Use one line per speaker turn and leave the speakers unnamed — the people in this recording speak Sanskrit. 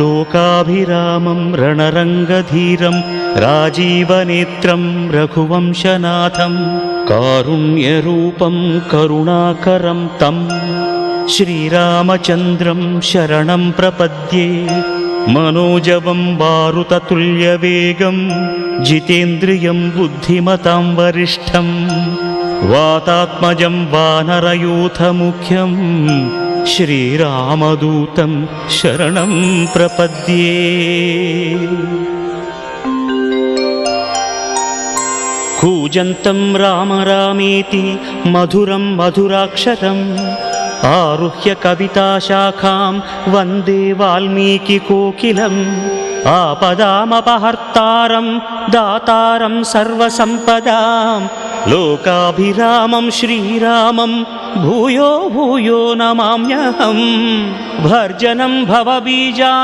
लोकाभिरामं रणरङ्गधीरं राजीवनेत्रं रघुवंशनाथं कारुण्यरूपं करुणाकरं तं श्रीरामचन्द्रं शरणं प्रपद्ये। मनोजवं मारुततुल्यवेगं जितेन्द्रियं बुद्धिमतां वरिष्ठं वातात्मजं वानरयूथमुख्यं श्रीरामदूतं शरणं प्रपद्ये। कूजन्तं राम रामेति मधुरं मधुराक्षरम् आरुह्य कविताशाखां वन्दे वाल्मीकिकोकिलम् आपदामपहर्तारं दातारं सर्वसम्पदां लोकाभिरामं श्रीरामं भूयो भूयो नमाम्यहम्। भर्जनं भवबीजानां